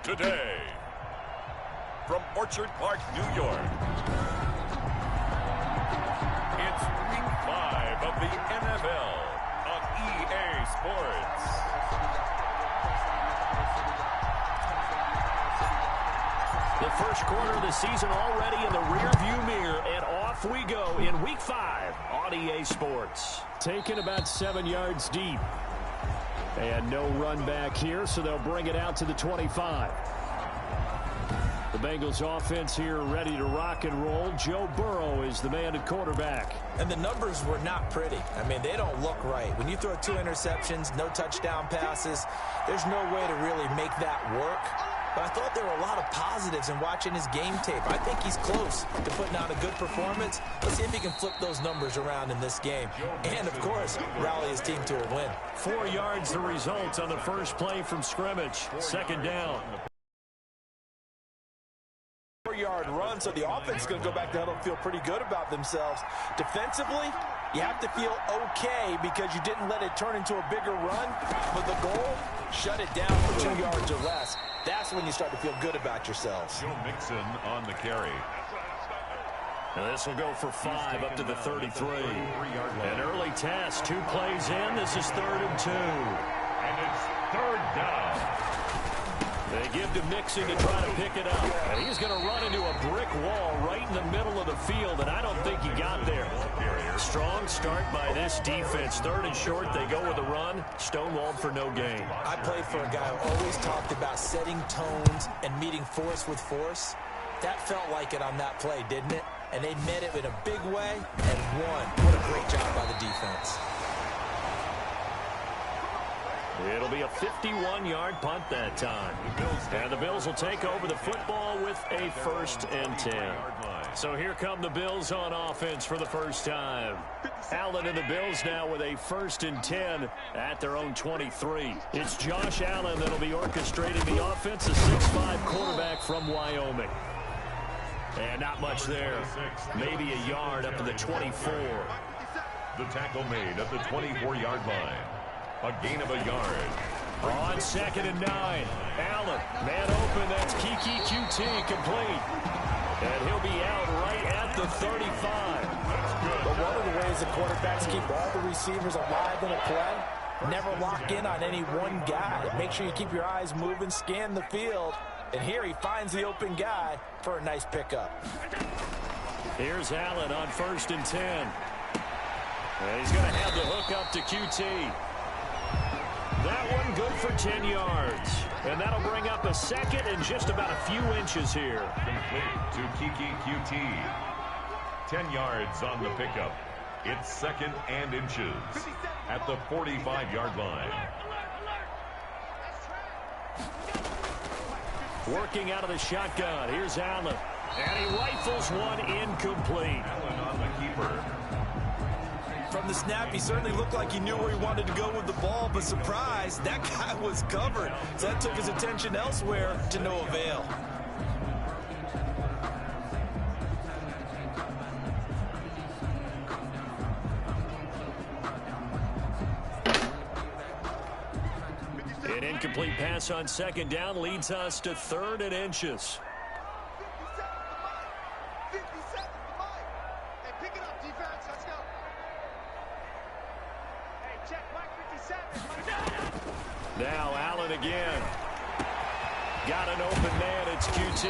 Today, from Orchard Park, New York, it's Week 5 of the NFL on EA Sports. The first quarter of the season already in the rearview mirror, and off we go in Week 5 on EA Sports. Taken about 7 yards deep. And no run back here, so they'll bring it out to the 25. The Bengals offense here ready to rock and roll. Joe Burrow is the man at quarterback. And the numbers were not pretty. I mean, they don't look right. When you throw 2 interceptions, no touchdown passes, there's no way to really make that work. But I thought there were a lot of positives in watching his game tape. I think he's close to putting out a good performance. Let's see if he can flip those numbers around in this game. And, of course, rally his team to a win. 4 yards the result on the first play from scrimmage. Second down. 4-yard run, so the offense is going to go back to huddle and feel pretty good about themselves. Defensively, you have to feel okay because you didn't let it turn into a bigger run. But the goal, shut it down for 2 yards or less. That's when you start to feel good about yourselves. Joe Mixon on the carry. And this will go for 5 up to the 33. An early test, 2 plays in. This is 3rd and 2. And it's 3rd down. They give to Mixon to try to pick it up. And he's going to run into a brick wall right in the middle of the field, and I don't think he got there. Strong start by this defense. 3rd and short, they go with a run. Stonewalled for no gain. I played for a guy who always talked about setting tones and meeting force with force. That felt like it on that play, didn't it? And they met it in a big way and won. What a great job by the defense. It'll be a 51-yard punt that time. And the Bills will take over the football with a 1st and 10. So here come the Bills on offense for the first time. Allen and the Bills now with a 1st and 10 at their own 23. It's Josh Allen that'll be orchestrating the offense, a 6'5" quarterback from Wyoming. And not much there. Maybe a yard up to the 24. The tackle made at the 24-yard line. A gain of a yard. On 2nd and 9. Allen, man open. That's Kiki QT complete. And he'll be out right at the 35. But one of the ways the quarterbacks keep all the receivers alive in a play, never lock in on any one guy. Make sure you keep your eyes moving, scan the field. And here he finds the open guy for a nice pickup. Here's Allen on 1st and 10. And he's going to have the hook up to QT. That one good for 10 yards. And that'll bring up a 2nd and just about a few inches here. Complete to Kiki QT. 10 yards on the pickup. It's 2nd and inches at the 45-yard line. Working out of the shotgun. Here's Allen. And he rifles one incomplete. Allen on the keeper. From the snap, he certainly looked like he knew where he wanted to go with the ball, but surprise, that guy was covered. So that took his attention elsewhere to no avail. An incomplete pass on 2nd down leads us to 3rd and inches. Now Allen again. Got an open man. It's QT.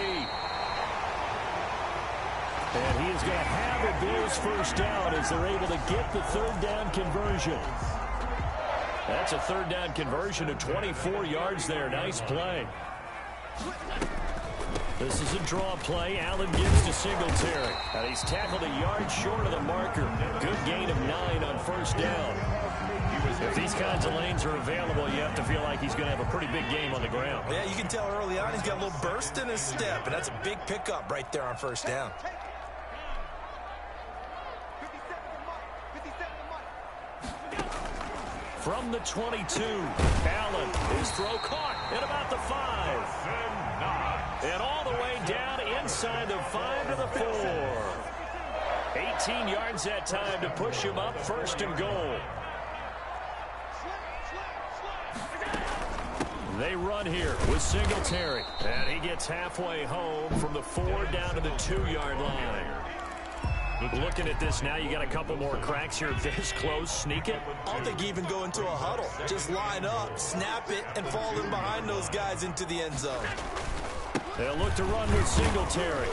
And he is going to have a Bills 1st down as they're able to get the 3rd down conversion. That's a 3rd down conversion of 24 yards there. Nice play. This is a draw play. Allen gives to Singletary. And he's tackled a yard short of the marker. Good gain of 9 on 1st down. If these kinds of lanes are available, you have to feel like he's going to have a pretty big game on the ground. Yeah, you can tell early on he's got a little burst in his step, and that's a big pickup right there on 1st down. From the 22, Allen, his throw caught at about the 5. And all the way down inside the 5 to the 4. 18 yards that time to push him up 1st and goal. They run here with Singletary. And he gets halfway home from the 4 down to the 2-yard line. Looking at this now, you got a couple more cracks here this close. Sneak it. I don't think you even go into a huddle. Just line up, snap it, and fall in behind those guys into the end zone. They'll look to run with Singletary.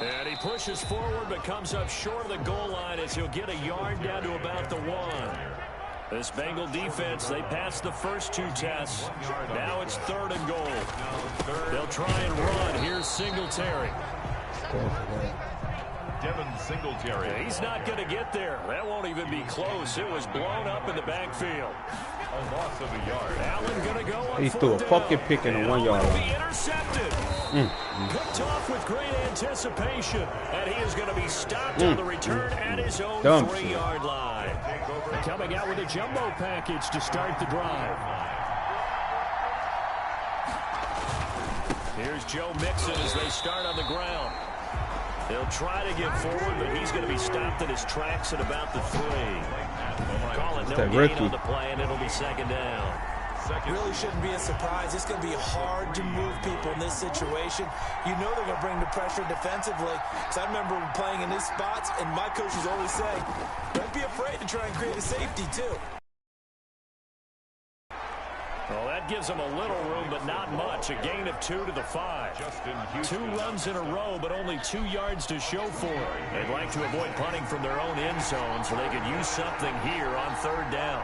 And he pushes forward but comes up short of the goal line as he'll get a yard down to about the 1. This Bengal defense, they passed the first 2 tests. Now it's 3rd and goal. They'll try and run. Here's Singletary. Devin Singletary. Yeah, he's not going to get there. That won't even be close. It was blown up in the backfield. A loss of a yard. Allen going to go on He threw a pocket pick in the 1-yard line. Be intercepted. Picked off with great anticipation. And he is going to be stopped on the return at his own 3-yard line. Coming out with a jumbo package to start the drive. Here's Joe Mixon as they start on the ground. They'll try to get forward, but he's going to be stopped in his tracks at about the 3. Call it no gain on the play, and it'll be 2nd down. Really shouldn't be a surprise. It's going to be hard to move people in this situation. You know they're going to bring the pressure defensively. Because I remember playing in these spots, and my coaches always say, don't be afraid to try and create a safety, too. Well, that gives them a little room, but not much. A gain of 2 to the 5. 2 runs in a row, but only 2 yards to show for it. They'd like to avoid punting from their own end zone so they could use something here on 3rd down.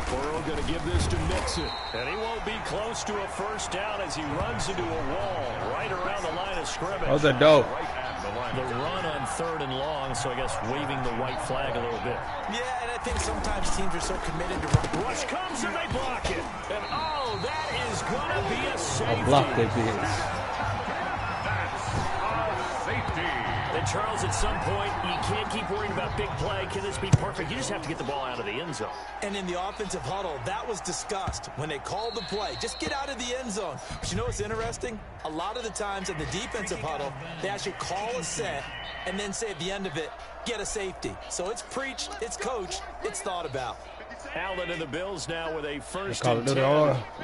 Burrow going to give this to Mixon. And he won't be close to a 1st down as he runs into a wall right around the line of scrimmage. Those are dope. The run on 3rd and long, so I guess waving the white flag a little bit. Yeah, and I think sometimes teams are so committed to run. Rush comes and they block it. And, oh, that is going to be a safety. A block they did. And, Charles, at some point, you can't keep worrying about big play. Can this be perfect? You just have to get the ball out of the end zone. And in the offensive huddle, that was discussed when they called the play. Just get out of the end zone. But you know what's interesting? A lot of the times in the defensive huddle, they actually call a set and then say at the end of it, get a safety. So it's preached, it's coached, it's thought about. Allen and the Bills now with a first and 10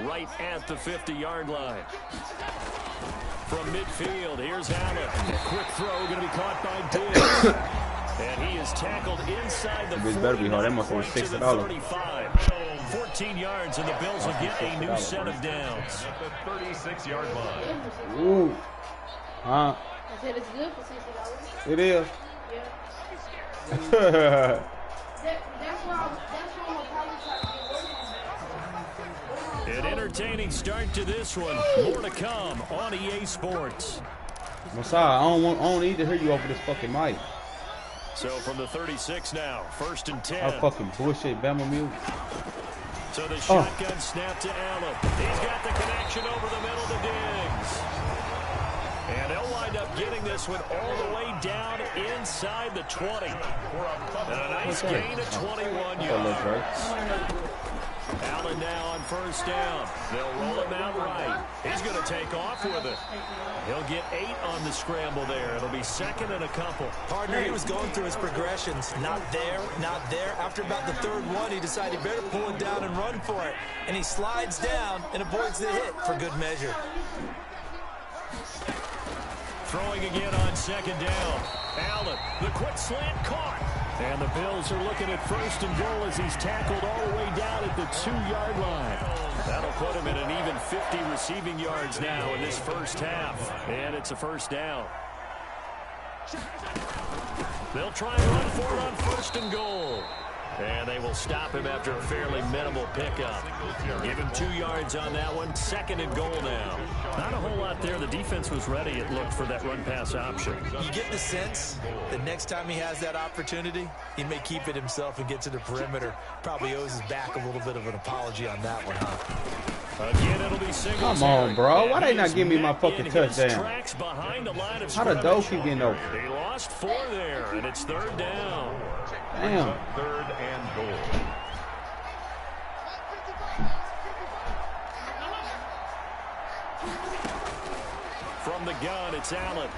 right at the 50-yard line. From midfield, here's Allen. A quick throw going to be caught by Diggs. And he is tackled inside the 49 to the 35. 14 yards, and the Bills will get a new set of downs. At the 36-yard line. Ooh. I said it's good for $60. It is. Yeah. That's why I'm An entertaining start to this one. More to come on EA Sports. Masai, I don't need to hear you over this fucking mic. So from the 36 now, first and 10. I fucking bullshit Bama music. So the shotgun snap to Allen. He's got the connection over the middle to Diggs. And they'll wind up getting this one all the way down inside the 20. And a nice gain of 21 yards. Allen now on first down. They'll roll him out right. He's going to take off with it. He'll get 8 on the scramble there. It'll be second and a couple. Partner, he was going through his progressions. Not there, not there. After about the third one, he decided he better pull it down and run for it. And he slides down and avoids the hit for good measure. Throwing again on second down. Allen, the quick slant caught. And the Bills are looking at first and goal as he's tackled all the way down at the 2-yard line. That'll put him at an even 50 receiving yards now in this first half. And it's a first down. They'll try and run for it on first and goal. And they will stop him after a fairly minimal pickup. Give him 2 yards on that one. Second and goal now. Not a whole lot there. The defense was ready, it looked, for that run-pass option. You get the sense that next time he has that opportunity, he may keep it himself and get to the perimeter. Probably owes his back a little bit of an apology on that one, huh? Again, it'll be Come on, bro. Why they not giving me my fucking touchdown? How the dough keep getting open? They lost 4 there, and it's third down. Damn. Third and goal. From the gun, it's Allen.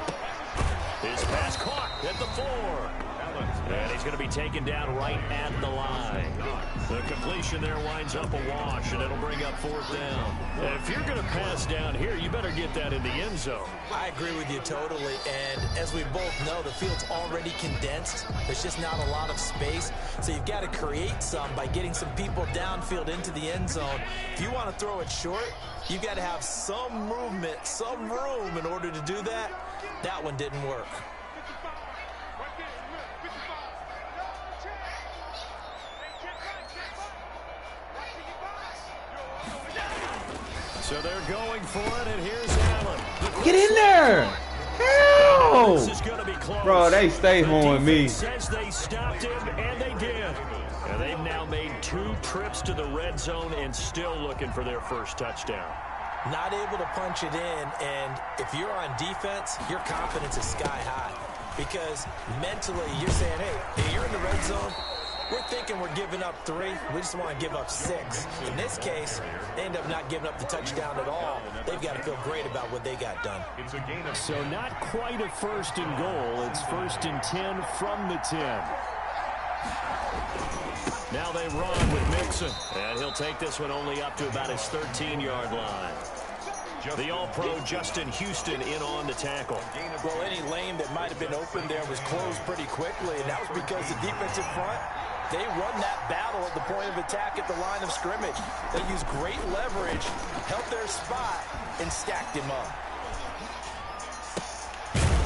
His pass caught at the 4. And he's going to be taken down right at the line. The completion there winds up a wash, and it'll bring up fourth down. And if you're going to pass down here, you better get that in the end zone. I agree with you totally. And as we both know, the field's already condensed. There's just not a lot of space. So you've got to create some by getting some people downfield into the end zone. If you want to throw it short, you've got to have some movement, some room in order to do that. That one didn't work. So they're going for it, and here's Allen. Get in there! Hell! This is going to be close. Bro, they stay on me. Says they stopped him, and they did. And they've now made 2 trips to the red zone and still looking for their first touchdown. Not able to punch it in, and if you're on defense, your confidence is sky high. Because mentally, you're saying, hey, you're in the red zone. We're thinking we're giving up 3. We just want to give up 6. In this case, they end up not giving up the touchdown at all. They've got to feel great about what they got done. So not quite a first and goal. It's first and 10 from the 10. Now they run with Mixon. And he'll take this one only up to about his 13-yard line. The All-Pro Justin Houston in on the tackle. Well, any lane that might have been open there was closed pretty quickly, and that was because the defensive front, they won that battle at the point of attack at the line of scrimmage. They used great leverage, held their spot, and stacked him up.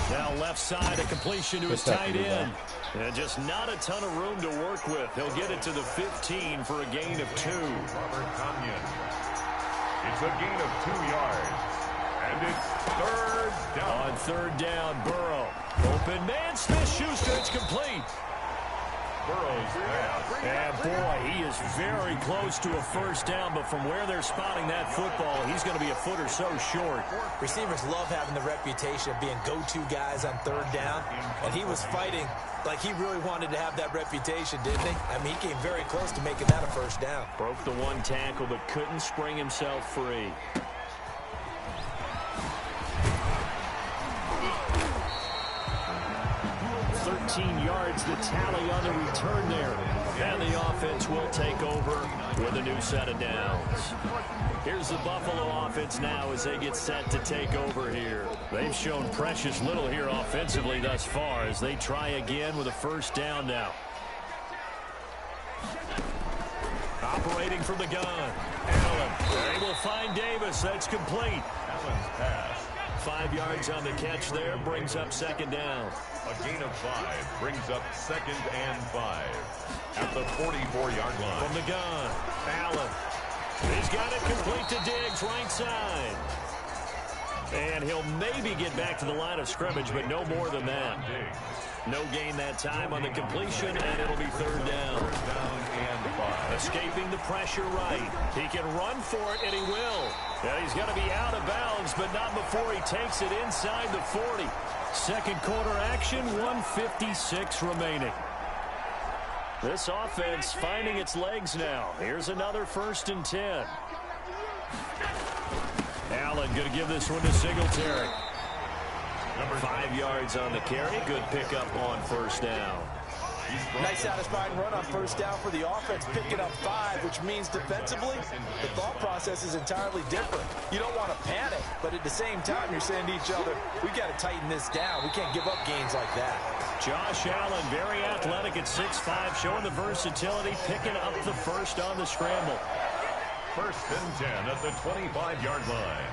Now left side, a completion to his tight end. And just not a ton of room to work with. He'll get it to the 15 for a gain of 2. It's a gain of 2 yards. And it's third down. On third down, Burrow. Open man, Smith-Schuster, it's complete. Burrow's pass. And boy, he is very close to a first down, but from where they're spotting that football, he's going to be a foot or so short. Receivers love having the reputation of being go-to guys on third down, and he was fighting like he really wanted to have that reputation, didn't he? I mean, he came very close to making that a first down. Broke the one tackle, but couldn't spring himself free. Yards the tally on the return there. And the offense will take over with a new set of downs. Here's the Buffalo offense now as they get set to take over here. They've shown precious little here offensively thus far as they try again with a first down now. Operating from the gun. Allen. They will find Davis. That's complete. Allen's pass. 5 yards on the catch there. Brings up second down. A gain of 5 brings up 2nd and 5 at the 44-yard line. From the gun, Allen. He's got it complete to Diggs, right side. And he'll maybe get back to the line of scrimmage, but no more than that. No gain that time on the completion, and it'll be third down. Third down and 5. Escaping the pressure right. He can run for it, and he will. Yeah, he's going to be out of bounds, but not before he takes it inside the 40. Second quarter action, 1:56 remaining. This offense finding its legs now. Here's another 1st and 10. Allen going to give this one to Singletary. 5 yards on the carry. Good pickup on first down. Nice satisfying run on first down for the offense, picking up 5, which means defensively, the thought process is entirely different. You don't want to panic, but at the same time, you're saying to each other, we got to tighten this down. We can't give up gains like that. Josh Allen, very athletic at 6'5", showing the versatility, picking up the first on the scramble. 1st and 10 at the 25-yard line.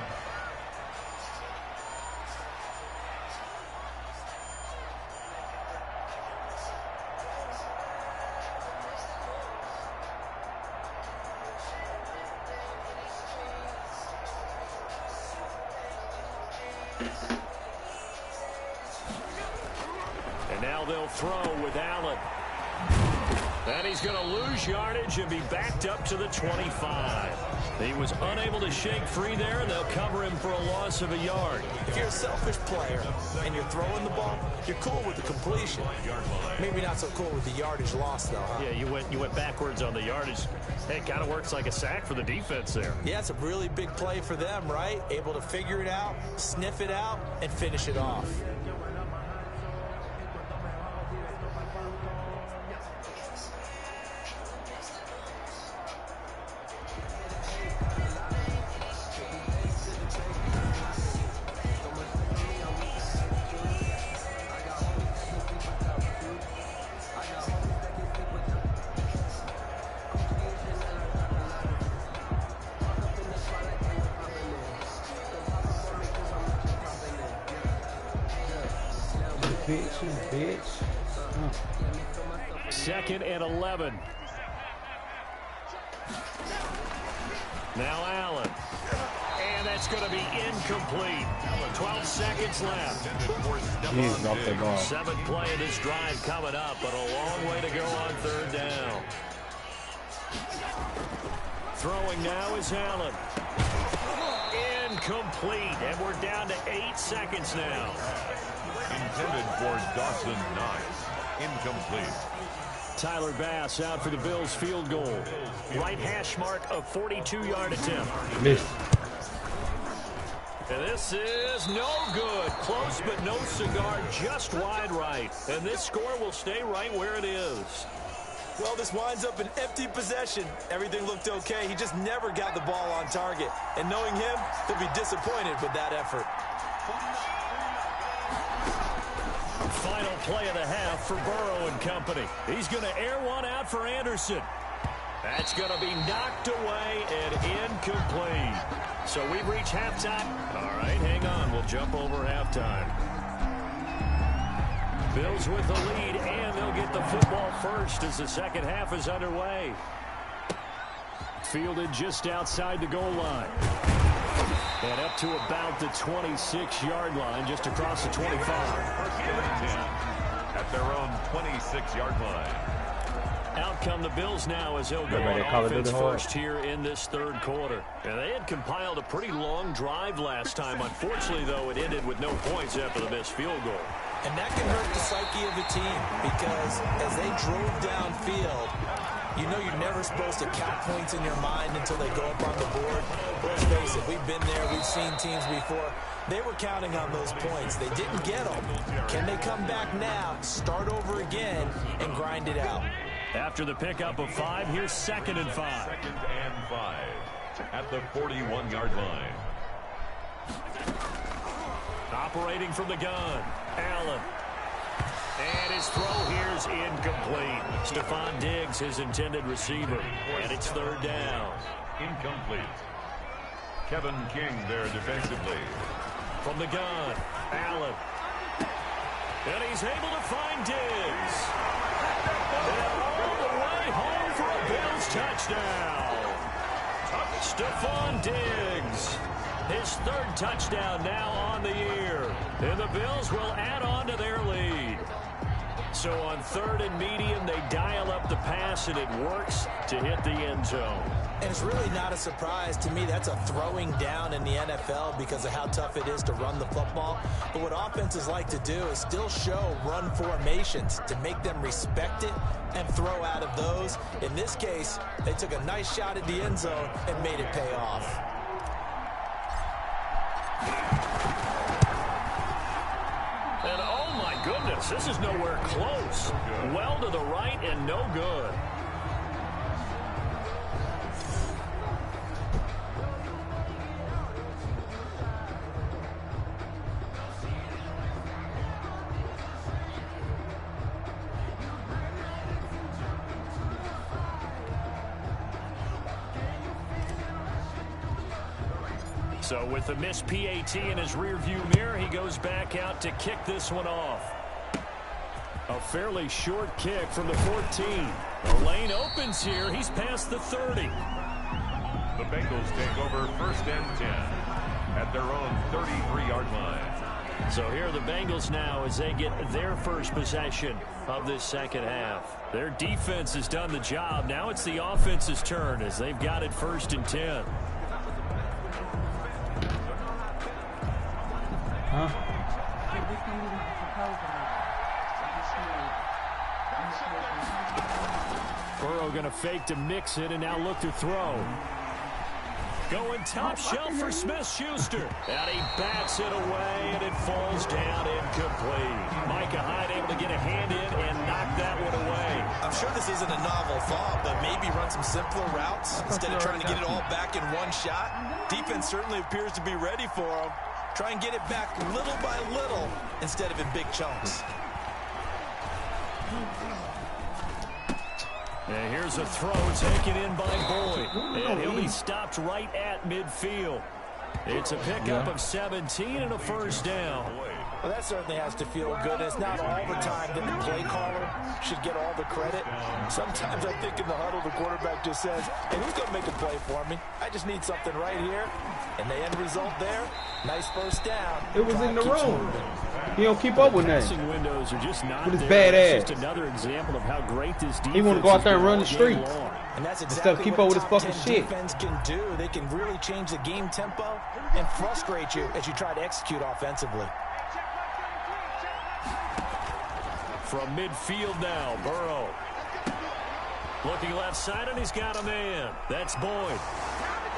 And now they'll throw with Allen. And he's going to lose yardage and be backed up to the 25. He was unable to shake free there, and they'll cover him for a loss of a yard. If you're a selfish player and you're throwing the ball, you're cool with the completion. Maybe not so cool with the yardage loss, though, huh? Yeah, you went backwards on the yardage. Hey, it kind of works like a sack for the defense there. Yeah, it's a really big play for them, right? Able to figure it out, sniff it out, and finish it off. Bitch. 2nd and 11. Now Allen. And that's going to be incomplete. 12 seconds left. He's off the ball. 7th play of this drive coming up, but a long way to go on third down. Throwing now is Allen. Incomplete. And we're down to 8 seconds now. Intended for Dawson Knox. Incomplete. Tyler Bass out for the Bills field goal. Right hash mark, a 42-yard attempt. Missed. And this is no good. Close but no cigar, just wide right. And this score will stay right where it is. Well, this winds up an empty possession. Everything looked okay. He just never got the ball on target. And knowing him, he'll be disappointed with that effort. Final play of the half for Burrow and company. He's going to air one out for Anderson. That's going to be knocked away and incomplete. So we've reached halftime. All right, hang on. We'll jump over halftime. Bills with the lead, and they'll get the football first as the second half is underway. Fielded just outside the goal line. And up to about the 26-yard line, just across the 25. At their own 26-yard line. Out come the Bills now as they'll go on offense first here in this third quarter. And they had compiled a pretty long drive last time. Unfortunately, though, it ended with no points after the missed field goal. And that can hurt the psyche of a team because as they drove downfield, you know you're never supposed to count points in your mind until they go up on the board. Let's face it, we've been there. We've seen teams before. They were counting on those points. They didn't get them. Can they come back now, start over again, and grind it out? After the pickup of 5, here's 2nd and 5. 2nd and 5 at the 41-yard line. Operating from the gun, Allen. And his throw here is incomplete. Stephon Diggs, his intended receiver. And it's 3rd down. Incomplete. Kevin King there defensively. From the gun, Allen. And he's able to find Diggs. And all the way home for a Bills touchdown. Stephon Diggs. His 3rd touchdown now on the year. And the Bills will add on to their lead. So on 3rd and medium, they dial up the pass, and it works to hit the end zone. And it's really not a surprise to me. That's a throwing down in the NFL because of how tough it is to run the football. But what offenses like to do is still show run formations to make them respect it and throw out of those. In this case, they took a nice shot at the end zone and made it pay off. And oh my goodness, this is nowhere close. Well to the right and no good. So with the missed PAT in his rearview mirror, he goes back out to kick this one off. A fairly short kick from the 14. The lane opens here. He's past the 30. The Bengals take over 1st and 10 at their own 33-yard line. So here are the Bengals now as they get their first possession of this second half. Their defense has done the job. Now it's the offense's turn as they've got it 1st and 10. Burrow going to fake to mix it and now look to throw. Going top shelf for Smith-Schuster. And he bats it away and it falls down incomplete. Micah Hyde able to get a hand in and knock that one away. I'm sure this isn't a novel thought, but maybe run some simpler routes instead of trying to get it all back in one shot. Defense certainly appears to be ready for him. Try and get it back little by little instead of in big chunks. And here's a throw taken in by Boyd. And he'll be stopped right at midfield. It's a pickup of 17 and a 1st down. Well, that certainly has to feel good. It's not all the time that the play caller should get all the credit. Sometimes I think in the huddle, the quarterback just says, hey, who's going to make a play for me? I just need something right here. And the end result there, nice 1st down. It was in the room. He don't keep up with that. Windows are just not with his bad ass. Just another example of how great this defense. He want to go out there and run the streets. And that's exactly keep what up with his fucking shit. Defense can do. They can really change the game tempo and frustrate you as you try to execute offensively. From midfield now, Burrow. Looking left side, and he's got a man. That's Boyd.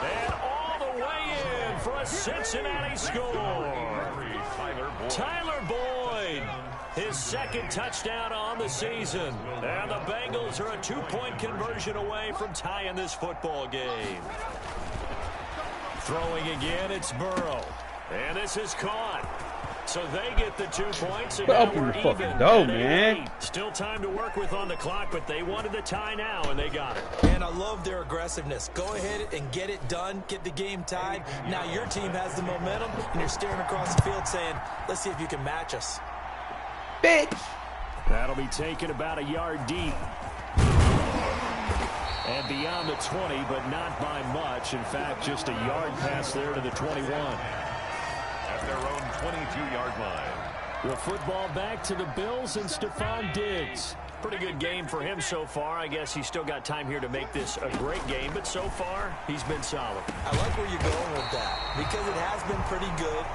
And all the way in for a Cincinnati score. Tyler Boyd, his 2nd touchdown on the season. And the Bengals are a 2-point conversion away from tying this football game. Throwing again, it's Burrow. And this is caught. So they get the 2 points, and now we're even. Go, man. Still time to work with on the clock, but they wanted the tie now, and they got it. And I love their aggressiveness. Go ahead and get it done. Get the game tied. Now your team has the momentum, and you're staring across the field saying, let's see if you can match us. Bitch. That'll be taken about a yard deep. And beyond the 20, but not by much. In fact, just a yard pass there to the 21. At their own 22-yard line. The football back to the Bills and Stephon Diggs. Pretty good game for him so far. I guess he's still got time here to make this a great game, but so far, he's been solid. I like where you're going with that because it has been pretty good,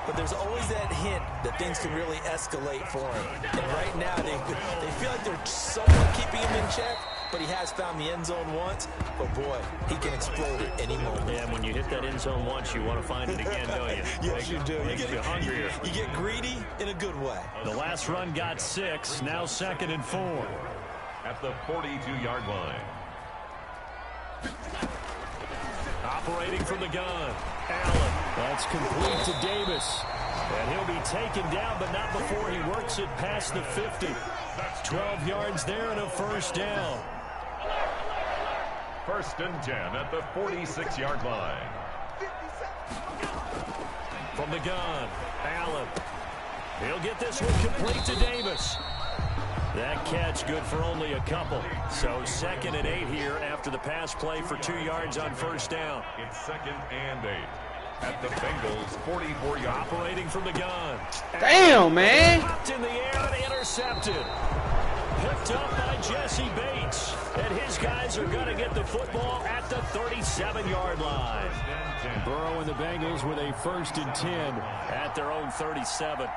but there's always that hint that things can really escalate for him. And right now, they feel like they're somewhat keeping him in check, but he has found the end zone once. But, boy, he can explode at any moment. And when you hit that end zone once, you want to find it again, don't you? Yes, you do. Makes you hungrier. You get greedy in a good way. The last run got 6, now 2nd and 4. At the 42-yard line. Operating from the gun. Allen. That's complete to Davis. And he'll be taken down, but not before he works it past the 50. 12 yards there and a first down. 1st and 10 at the 46-yard line. From the gun, Allen. He'll get this one complete to Davis. That catch good for only a couple. So 2nd and 8 here after the pass play for 2 yards on first down. It's 2nd and 8 at the Bengals' 44-yard. Operating from the gun. Damn, man. Popped in the air and intercepted. Picked up by Jesse Bates. And his guys are going to get the football at the 37-yard line. Burrow and the Bengals with a 1st and 10 at their own 37.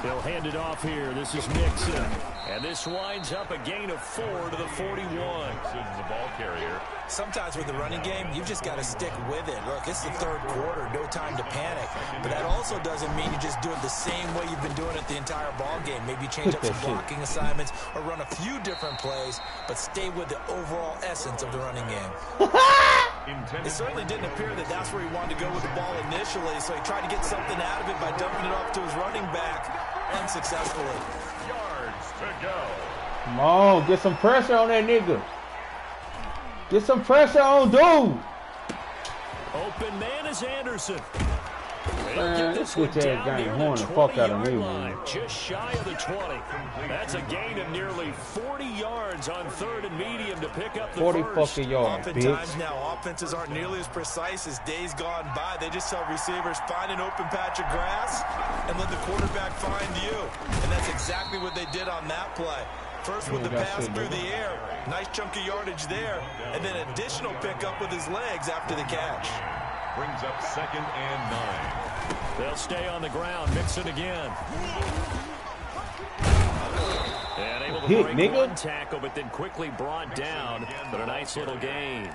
They'll hand it off here. This is Mixon. And this winds up a gain of 4 to the 41. The ball carrier. Sometimes with the running game, you've just got to stick with it. Look, it's the 3rd quarter, no time to panic. But that also doesn't mean you just do it the same way you've been doing it the entire ball game. Maybe change up some blocking assignments or run a few different plays, but stay with the overall essence of the running game. It certainly didn't appear that that's where he wanted to go with the ball initially, so he tried to get something out of it by dumping it off to his running back unsuccessfully. Yards to go. Come on, get some pressure on that nigga. Get some pressure on dude. Open man is Anderson. Man, let's get that game horn the fuck out of me, man. Just shy of the 20. That's a gain of nearly 40 yards on 3rd and medium to pick up the 40 first. fucking yards, Oftentimes bitch. now, offenses aren't nearly as precise as days gone by. They just tell receivers, find an open patch of grass and let the quarterback find you. And that's exactly what they did on that play. First with the pass through the air, nice chunk of yardage there, and then additional pickup with his legs after the catch. Brings up 2nd and 9. They'll stay on the ground. Mixon again. And able to break one tackle, but then quickly brought down. But a nice little gain.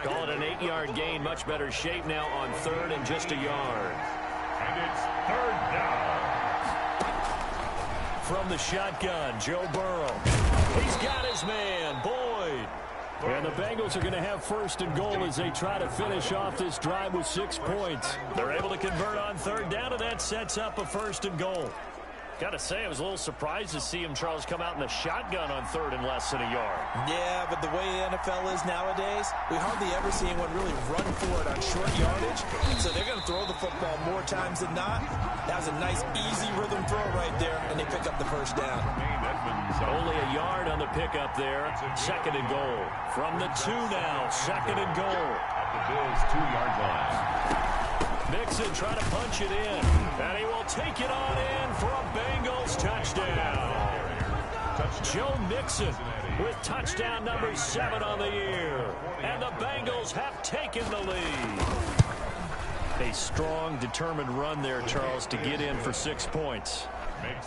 Call it an 8-yard gain. Much better shape now on 3rd and just a yard. And it's 3rd down. From the shotgun, Joe Burrow. He's got his man, Boyd. And the Bengals are going to have 1st and goal as they try to finish off this drive with 6 points. They're able to convert on 3rd down, and that sets up a 1st and goal. Got to say, I was a little surprised to see him, Charles, come out in the shotgun on 3rd and less than a yard. Yeah, but the way the NFL is nowadays, we hardly ever see anyone really run for it on short yardage. So they're going to throw the football more times than not. That was a nice, easy rhythm throw right there, and they pick up the first down. Only a yard on the pickup there. 2nd and goal. From the 2 now, 2nd and goal. At the Bills' 2-yard line. Mixon trying to punch it in. And he will take it on in for a Bengals touchdown. Joe Mixon with touchdown number 7 on the year. And the Bengals have taken the lead. A strong, determined run there, Charles, to get in for 6 points.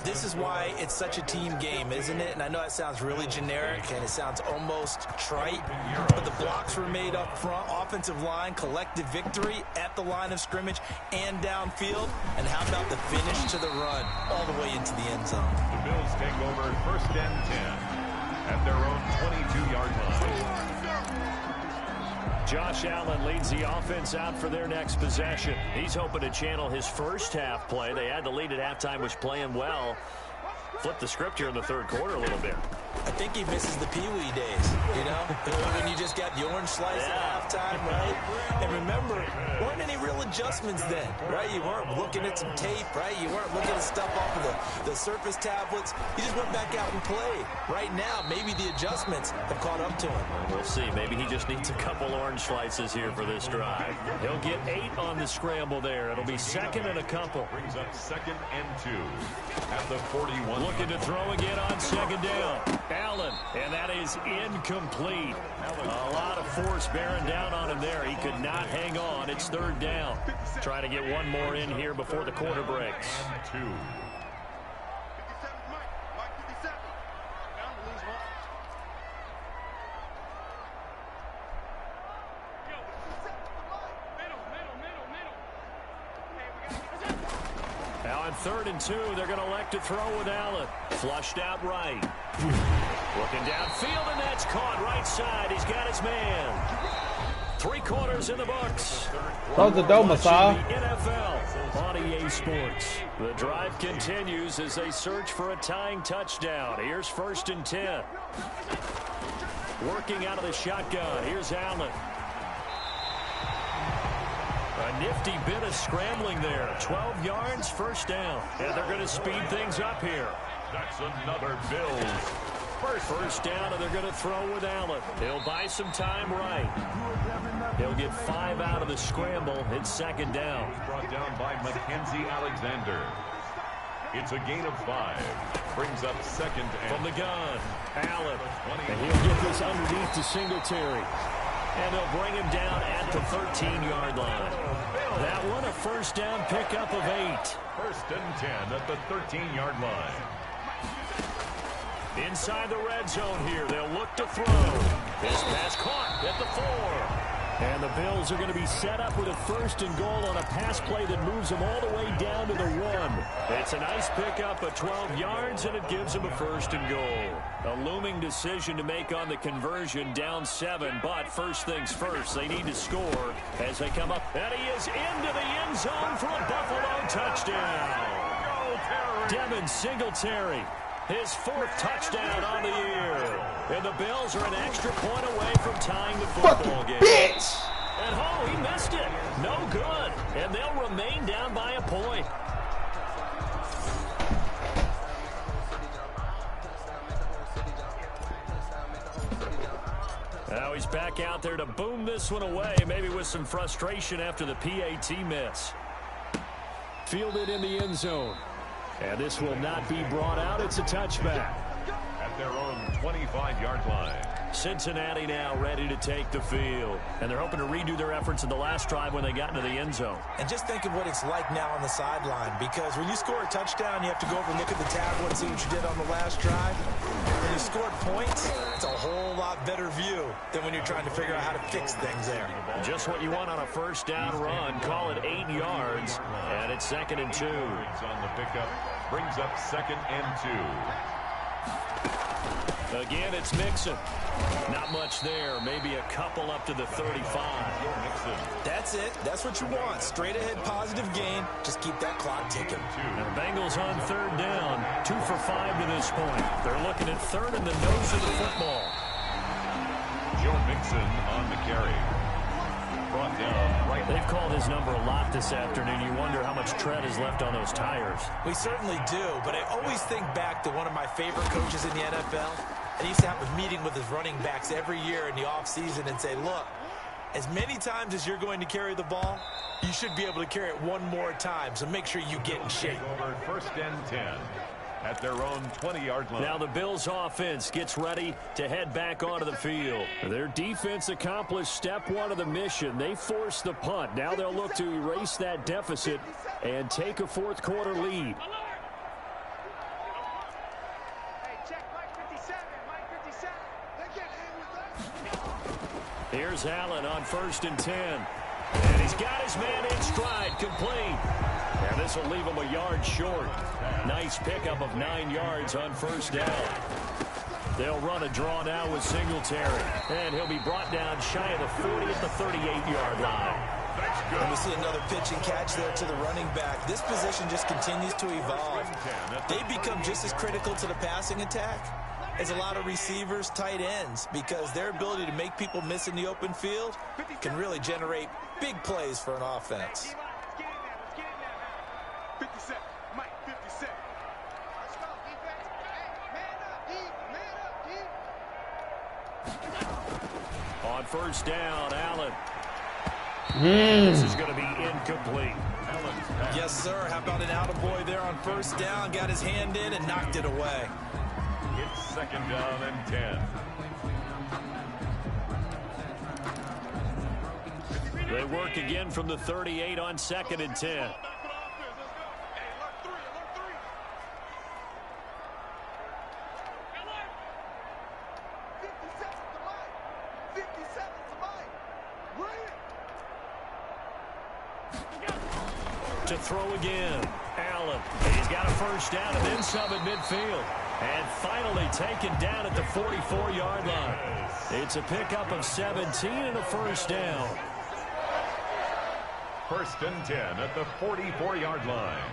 This is why it's such a team game, isn't it? And I know it sounds really generic and it sounds almost trite, but the blocks were made up front, offensive line, collective victory at the line of scrimmage and downfield. And how about the finish to the run all the way into the end zone? The Bills take over 1st and 10 at their own 22-yard line. Josh Allen leads the offense out for their next possession. He's hoping to channel his first half play. They had the lead at halftime, was playing well. Flip the script here in the 3rd quarter a little bit. I think he misses the Pee Wee days, you know, when you just got the orange slice at halftime, right? And remember, weren't any real adjustments then, right? You weren't looking at some tape, right? You weren't looking at stuff off of the surface tablets. You just went back out and played. Right now, maybe the adjustments have caught up to him. We'll see. Maybe he just needs a couple orange slices here for this drive. He'll get 8 on the scramble there. It'll be 2nd and a couple. Brings up 2nd and 2 at the 41. Looking to throw again on second down. Allen, and that is incomplete. A lot of force bearing down on him there. He could not hang on. It's third down. Trying to get one more in here before the quarter breaks. 2. Now on 3rd and 2, they're going to elect to throw with Allen. Flushed out right. Looking downfield, and that's caught right side. He's got his man. 3 quarters in the books. Close the door, Masai. The NFL on EA Sports. The drive continues as they search for a tying touchdown. Here's 1st and 10. Working out of the shotgun. Here's Allen. A nifty bit of scrambling there. 12 yards, 1st down. And they're going to speed things up here. That's another Bills. First down, and they're going to throw with Allen. He'll buy some time right. He'll get 5 out of the scramble. It's 2nd down. Brought down by Mackenzie Alexander. It's a gain of 5. Brings up 2nd and from the gun. Allen. And he'll get this underneath to Singletary. And they'll bring him down at the 13-yard line. That one a 1st down pickup of 8. 1st and 10 at the 13-yard line. Inside the red zone here. They'll look to throw. This pass caught at the 4. And the Bills are going to be set up with a 1st and goal on a pass play that moves them all the way down to the 1. It's a nice pickup of 12 yards, and it gives them a 1st and goal. A looming decision to make on the conversion, down 7. But first things first, they need to score as they come up. And he is into the end zone for a Buffalo touchdown. Devin Singletary. His 4th touchdown on the year. And the Bills are an extra point away from tying the football game. Bitch! And oh, he missed it. No good. And they'll remain down by a point. Now he's back out there to boom this one away, maybe with some frustration after the PAT miss. Fielded in the end zone. And this will not be brought out. It's a touchback. At their own 25-yard line. Cincinnati now ready to take the field. And they're hoping to redo their efforts in the last drive when they got into the end zone. And just think of what it's like now on the sideline. Because when you score a touchdown, you have to go over and look at the tablet and see what you did on the last drive. When you scored points, it's a whole lot better view than when you're trying to figure out how to fix things there. Just what you want on a 1st down run. Call it 8 yards. And it's 2nd and 2. On the pickup. Brings up 2nd and 2. Again, it's Mixon. Not much there. Maybe a couple up to the 35. That's it. That's what you want. Straight ahead positive gain. Just keep that clock ticking. And the Bengals on 3rd down. 2 for 5 to this point. They're looking at 3rd in the nose of the football. Joe Mixon on the carry. Brought down right. They've called his number a lot this afternoon. You wonder how much tread is left on those tires. We certainly do, but I always think back to one of my favorite coaches in the NFL. And he used to have a meeting with his running backs every year in the offseason and say, look, as many times as you're going to carry the ball, you should be able to carry it one more time, so make sure you get in shape. Over 1st and 10 at their own 20-yard line. Now the Bills offense gets ready to head back onto the field. Their defense accomplished step 1 of the mission. They forced the punt. Now they'll look to erase that deficit and take a 4th quarter lead. Here's Allen on 1st and 10. And he's got his man in stride, complete. And this will leave him a yard short. Nice pickup of 9 yards on 1st down. They'll run a draw now with Singletary. And he'll be brought down shy of the 40 at the 38-yard line. And we see another pitch and catch there to the running back. This position just continues to evolve. They become just as critical to the passing attack as a lot of receivers, tight ends, because their ability to make people miss in the open field can really generate big plays for an offense. On 1st down, Allen. This is going to be incomplete. pass. Yes, sir. How about an attaboy there on first down? Got his hand in and knocked it away. It's 2nd down and 10. They work again from the 38 on 2nd and 10. To throw again. Allen. He's got a first down and then some at midfield. And finally taken down at the 44-yard line. It's a pickup of 17 and a first down. 1st and 10 at the 44-yard line.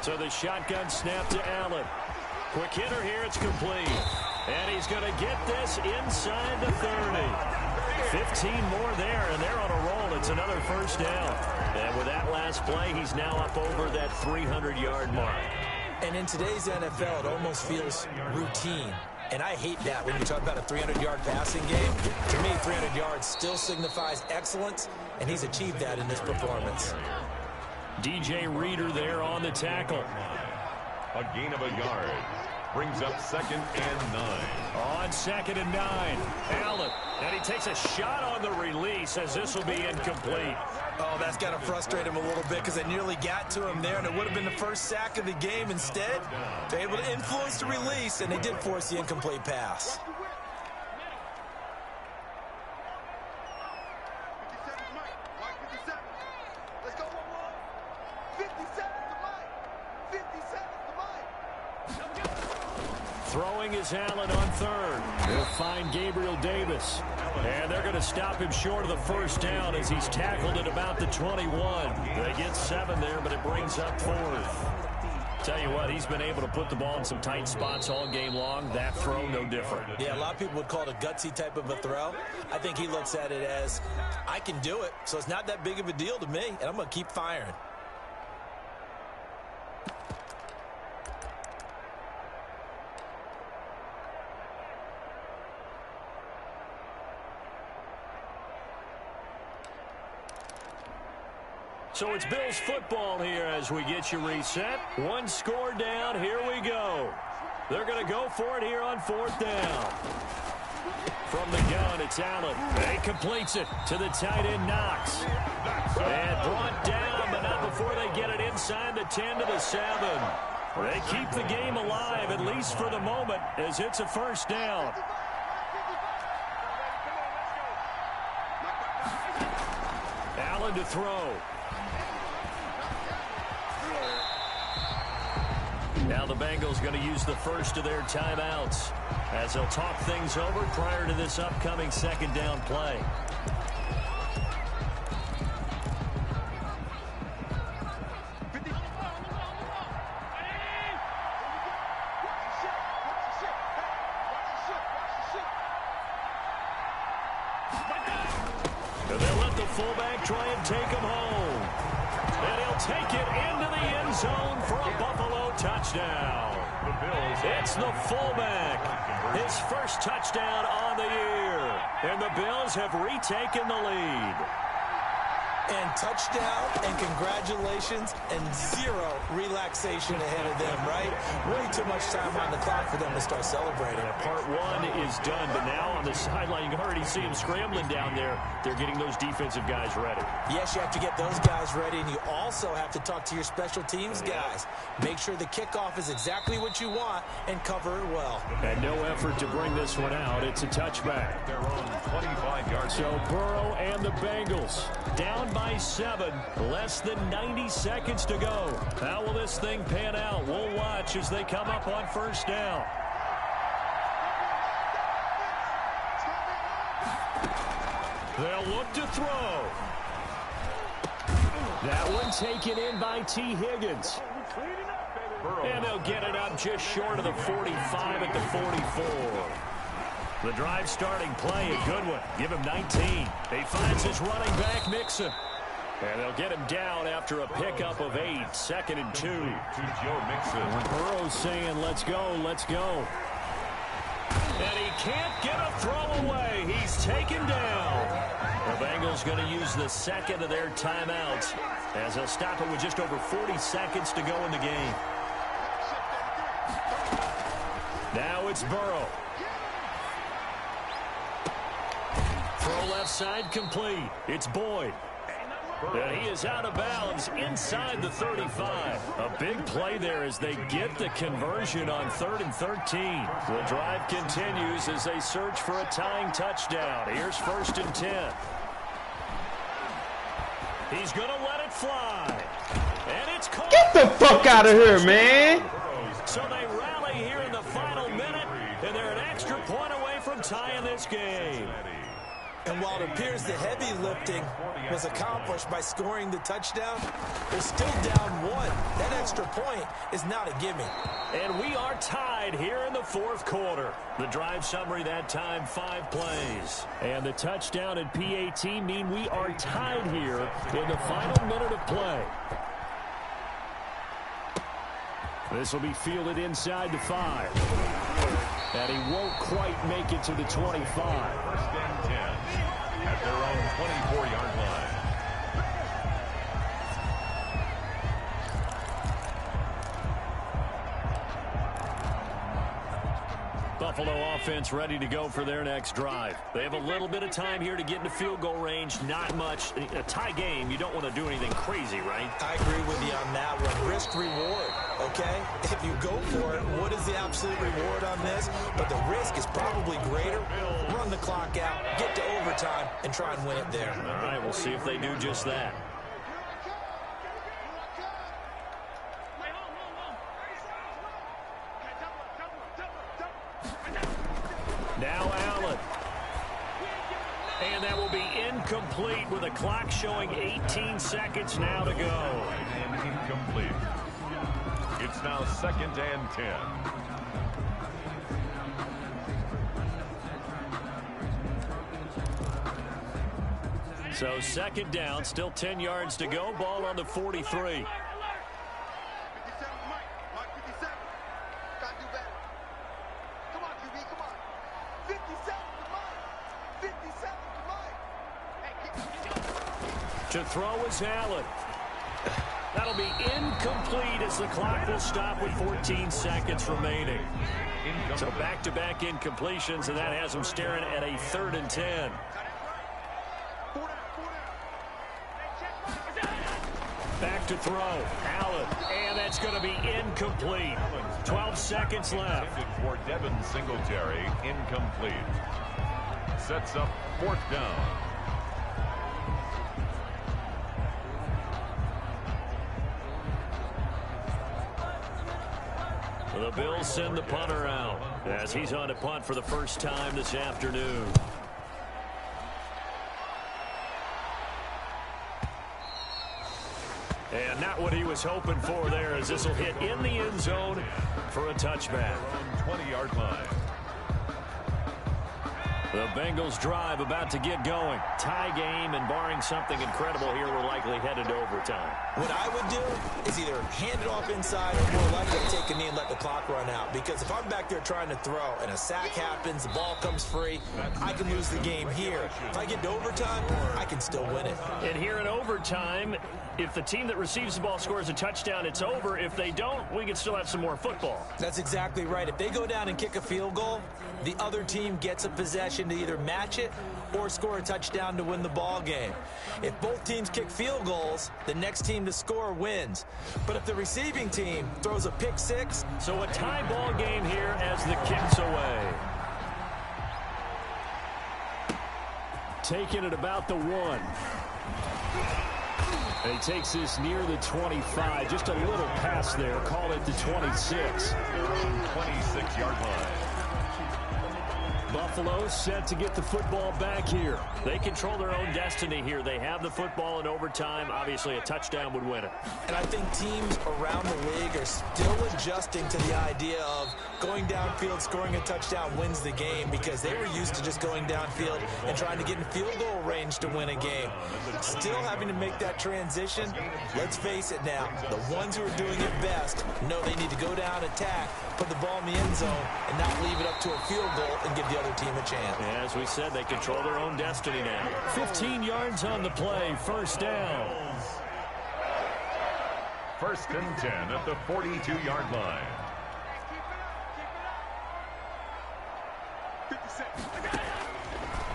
So the shotgun snap to Allen. Quick hitter here. It's complete. And he's going to get this inside the 30. 15 more there, and they're on a roll. It's another first down. And with that last play, he's now up over that 300-yard mark. And in today's NFL, it almost feels routine. And I hate that when you talk about a 300-yard passing game. To me, 300 yards still signifies excellence, and he's achieved that in this performance. DJ Reader there on the tackle. A gain of a yard. Brings up 2nd and 9. On 2nd and 9. Allen. And he takes a shot on the release as this will be incomplete. Oh, that's got to frustrate him a little bit because they nearly got to him there, and it would have been the first sack of the game. Instead, they're able to influence the release, and they did force the incomplete pass. Throwing is Allen on 3rd. They'll find Gabriel Davis. And they're going to stop him short of the first down as he's tackled at about the 21. They get 7 there, but it brings up 4th. Tell you what, he's been able to put the ball in some tight spots all game long. That throw, no different. Yeah, a lot of people would call it a gutsy type of a throw. I think he looks at it as, I can do it, so it's not that big of a deal to me, and I'm going to keep firing. So it's Bills football here as we get you reset. 1 score down. Here we go. They're going to go for it here on 4th down. From the gun, it's Allen. He completes it to the tight end, Knox. And brought down, but not before they get it inside the 10 to the 7. They keep the game alive, at least for the moment, as it's a first down. Allen to throw. Now the Bengals going to use the first of their timeouts as they'll talk things over prior to this upcoming 2nd down play. And they'll let the fullback try and take him home. And he'll take it into the end zone for a Buffalo touchdown. It's the fullback. His first touchdown on the year. And the Bills have retaken the lead. And touchdown and congratulations and 0 relaxation ahead of them, right? Way too much time on the clock for them to start celebrating. Part 1 is done, but now on the sideline, you can already see them scrambling down there. They're getting those defensive guys ready. Yes, you have to get those guys ready, and you also have to talk to your special teams guys. Make sure the kickoff is exactly what you want and cover it well. And no effort to bring this one out. It's a touchback. Their own 25-yard. So Burrow and the Bengals down by 7. Less than 90 seconds to go. How will this thing pan out? We'll watch as they come up on first down. They'll look to throw. That one taken in by T. Higgins. And they'll get it up just short of the 45 at the 44. The drive starting play, a good one. Give him 19. He finds his running back, Mixon. And they'll get him down after a pickup of 8. 2nd and 2. To Joe Mixon. Burrow's saying, let's go, let's go. And he can't get a throw away. He's taken down. The Bengals going to use the second of their timeouts as they'll stop it with just over 40 seconds to go in the game. Now it's Burrow. Throw left side complete. It's Boyd. And he is out of bounds inside the 35. A big play there as they get the conversion on 3rd and 13. The drive continues as they search for a tying touchdown. Here's 1st and 10. He's going to let it fly. And it's caught. Get the fuck out of here, man. So they rally here in the final minute, and they're an extra point away from tying this game. And while it appears the heavy lifting was accomplished by scoring the touchdown, they're still down 1. That extra point is not a gimme. And we are tied here in the 4th quarter. The drive summary that time, 5 plays. And the touchdown and PAT mean we are tied here in the final minute of play. This will be fielded inside the 5. And he won't quite make it to the 25. 1st and 10 at their own 24-yard line. Buffalo offense ready to go for their next drive. They have a little bit of time here to get into field goal range. Not much. A tie game, you don't want to do anything crazy, right? I agree with you on that one. Risk-reward, okay? If you go for it, what is the absolute reward on this? But the risk is probably greater. Run the clock out, get to overtime, and try and win it there. All right, we'll see if they do just that. Now Allen. And that will be incomplete with a clock showing 18 seconds now to go. And incomplete. It's now 2nd and 10. So 2nd down, still 10 yards to go. Ball on the 43. To throw is Allen. That'll be incomplete as the clock will stop with 14 seconds remaining. So back-to-back incompletions, and that has them staring at a 3rd and 10. Back to throw. Allen. And that's going to be incomplete. 12 seconds left. For Devin Singletary, incomplete. Sets up 4th down. The Bills send the punter out as he's on to punt for the first time this afternoon. And not what he was hoping for there, as this will hit in the end zone for a touchback. 20-yard line. The Bengals drive about to get going. Tie game, and barring something incredible here, we're likely headed to overtime. What I would do is either hand it off inside or more likely take a knee and let the clock run out. Because if I'm back there trying to throw and a sack happens, the ball comes free, I can lose the game here. If I get to overtime, I can still win it. And here in overtime, if the team that receives the ball scores a touchdown, it's over. If they don't, we can still have some more football. That's exactly right. If they go down and kick a field goal, the other team gets a possession to either match it or score a touchdown to win the ball game. If both teams kick field goals, the next team to score wins. But if the receiving team throws a pick six... So a tie ball game here as the kick's away. Taking it about the 1. And he takes this near the 25. Just a little pass there. Call it the 26. 26-yard line. Buffalo set to get the football back here. They control their own destiny here. They have the football in overtime. Obviously, a touchdown would win it. And I think teams around the league are still adjusting to the idea of going downfield, scoring a touchdown wins the game, because they were used to just going downfield and trying to get in field goal range to win a game. Still having to make that transition. Let's face it now, the ones who are doing it best know they need to go down, attack, put the ball in the end zone, and not leave it up to a field goal and give the other team a chance. As we said, they control their own destiny now. 15 yards on the play, first down. First and 10 at the 42-yard line.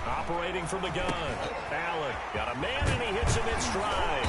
Operating from the gun. Allen got a man, and he hits him in stride.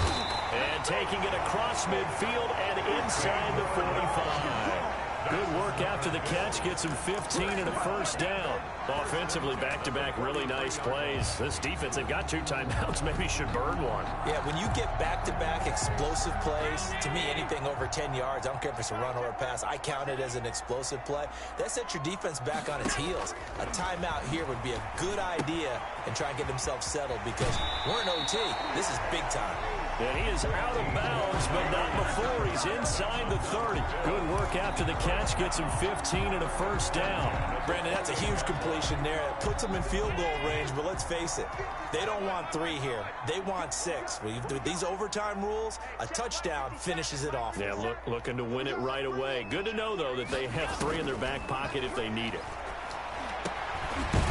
And taking it across midfield and inside the 45. Good work after the catch. Gets him 15 and a first down. Offensively, back-to-back really nice plays. This defense, they've got 2 timeouts. Maybe should burn one. Yeah, when you get back-to-back explosive plays, to me, anything over 10 yards, I don't care if it's a run or a pass, I count it as an explosive play. That sets your defense back on its heels. A timeout here would be a good idea and try and get themselves settled, because we're in OT. This is big time. And he is out of bounds, but not before he's inside the 30. Good work after the catch. Gets him 15 and a first down. Brandon, that's a huge completion there. It puts them in field goal range, but let's face it, they don't want 3 here. They want 6. With these overtime rules, a touchdown finishes it off. Yeah, looking to win it right away. Good to know, though, that they have 3 in their back pocket if they need it.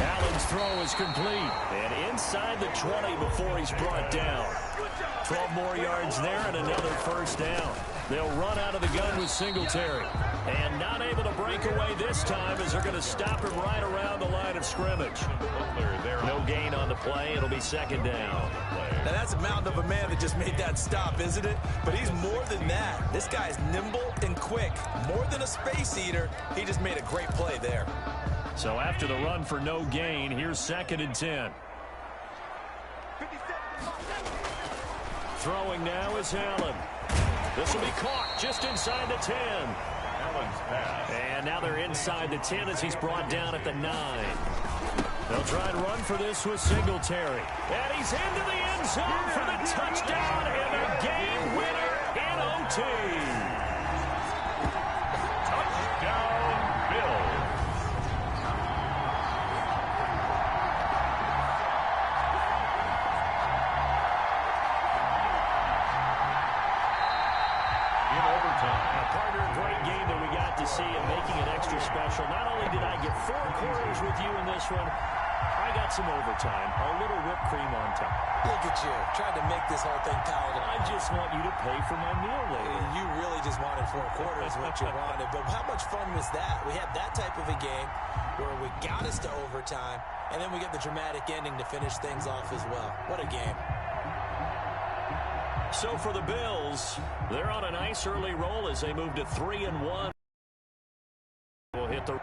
Allen's throw is complete. And inside the 20 before he's brought down. 12 more yards there and another first down. They'll run out of the gun with Singletary. And not able to break away this time, as they're going to stop him right around the line of scrimmage. No gain on the play. It'll be second down. Now that's a mountain of a man that just made that stop, isn't it? But he's more than that. This guy's nimble and quick. More than a space eater. He just made a great play there. So after the run for no gain, here's second and 10. Throwing now is Allen. This will be caught just inside the 10. Allen's pass. And now they're inside the 10 as he's brought down at the 9. They'll try and run for this with Singletary. And he's into the end zone for the touchdown and a game winner in OT. Touchdown, Bills. In overtime. Partner, a great game that we got to see, and making it extra special. Not only did I get 4 quarters with you in this one, I got some overtime, a little whipped cream on top. Look at you, trying to make this whole thing palatable. I just want you to pay for my meal later. You really just wanted 4 quarters, what you wanted. But how much fun was that? We had that type of a game where we got us to overtime, and then we get the dramatic ending to finish things off as well. What a game. So for the Bills, they're on a nice early roll as they move to 3-1. We'll hit the...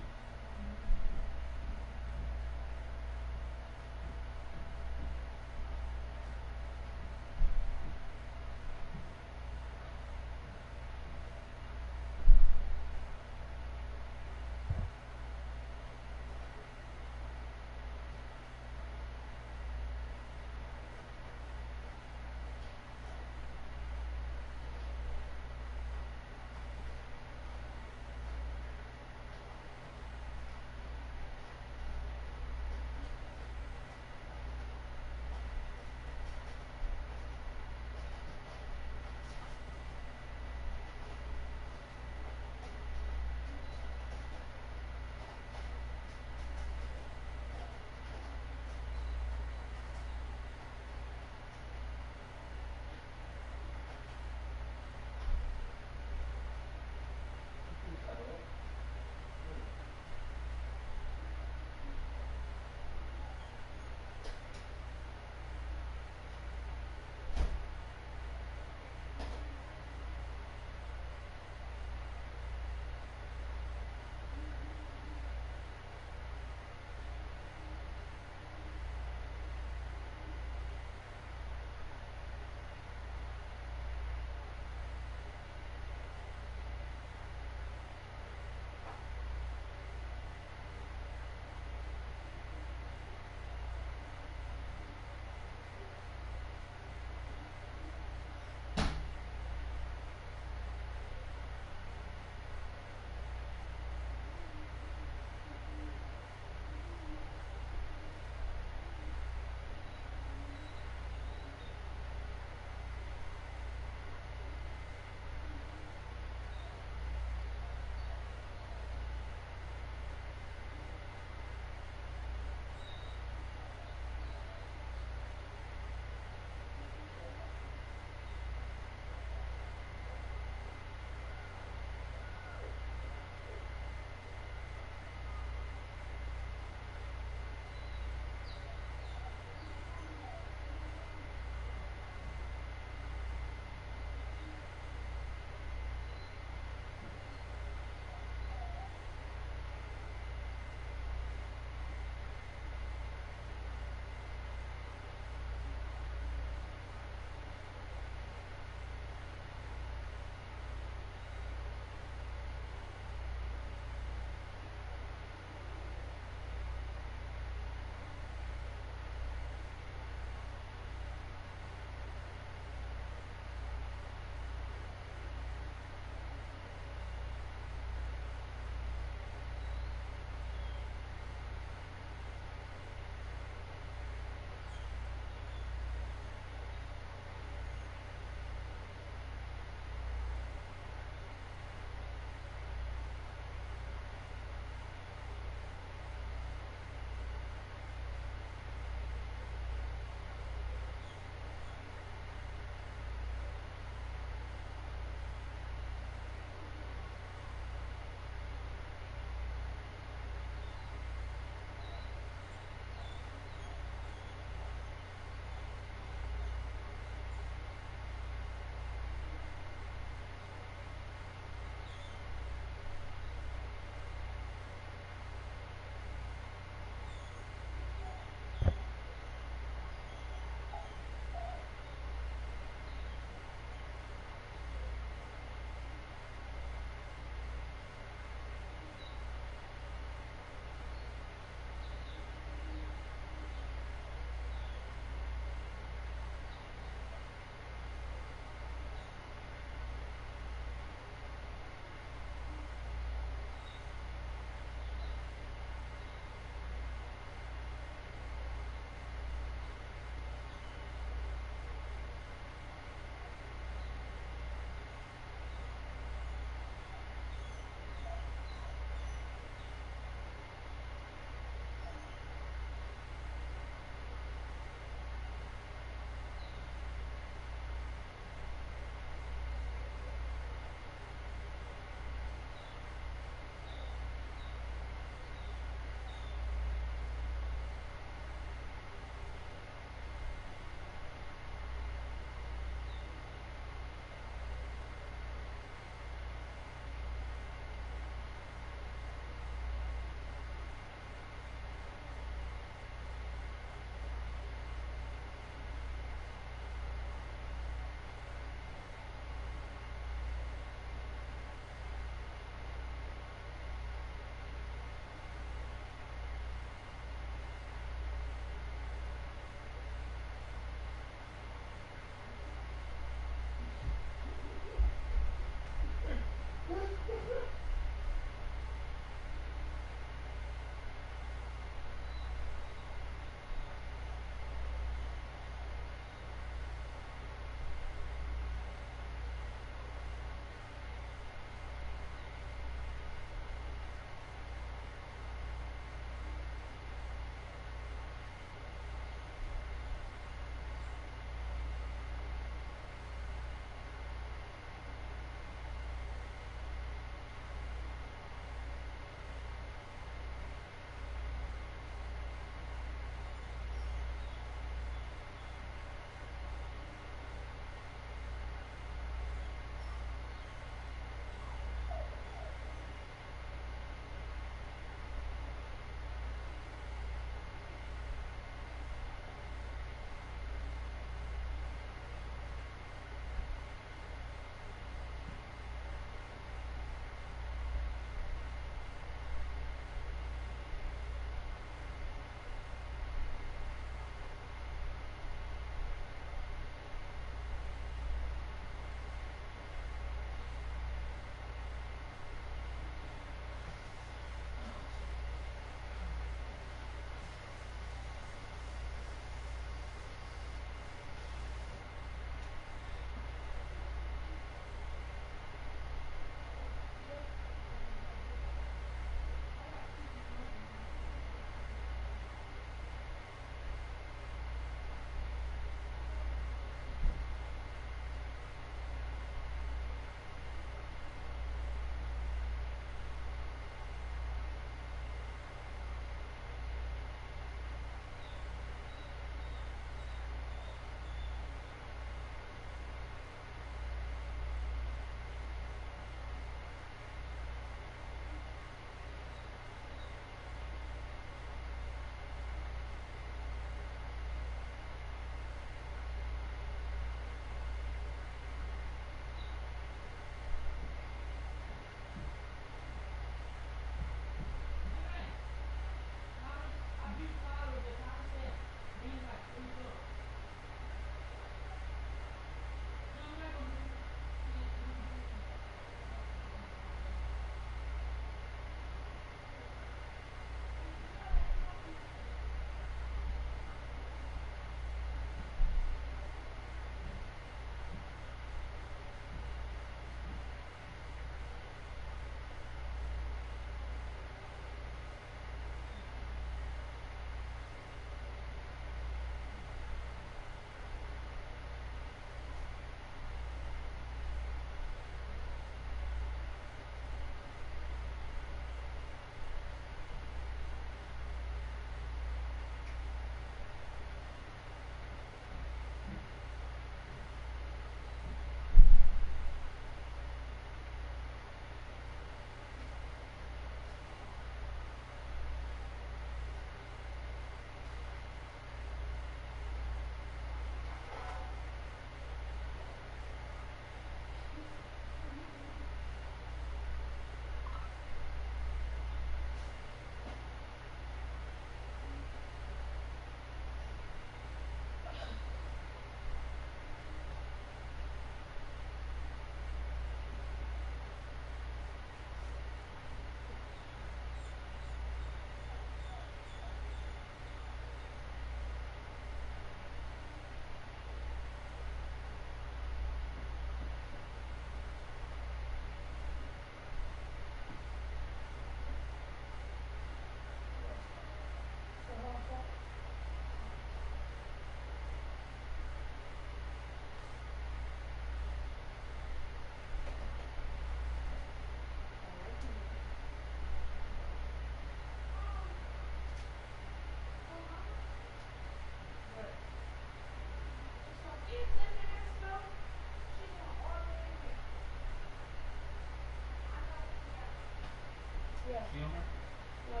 No.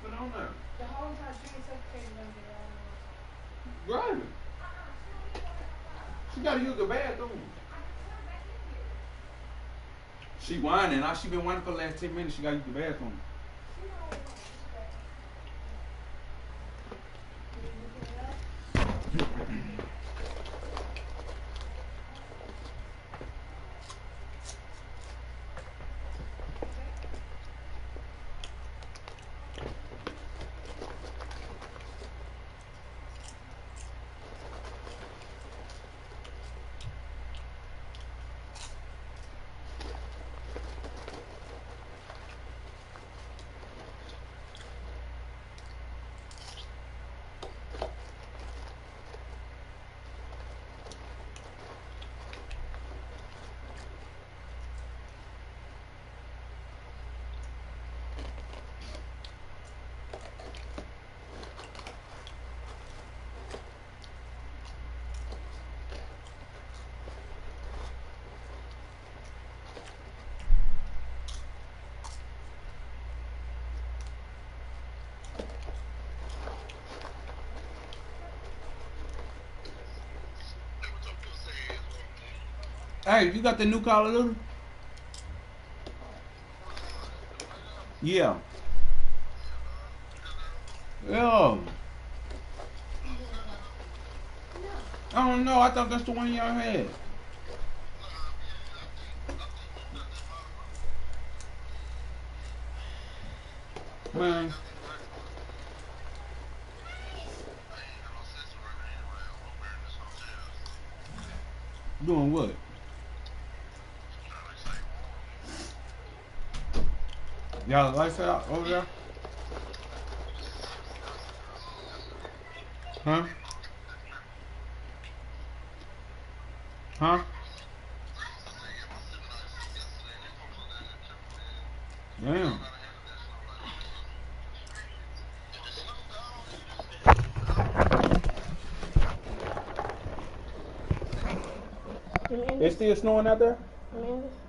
Put it on there. The whole entire tree is suffocating under there. Grab it. She gotta use the bathroom. She whining. Now she been whining for the last 10 minutes. She gotta use the bathroom. Hey, you got the new Call of Duty? Yeah. Yeah. I don't know. I thought that's the one y'all had. Man. Doing what? Y'all lights out over there? Huh? Huh? Damn. It's still snowing out there? Memphis.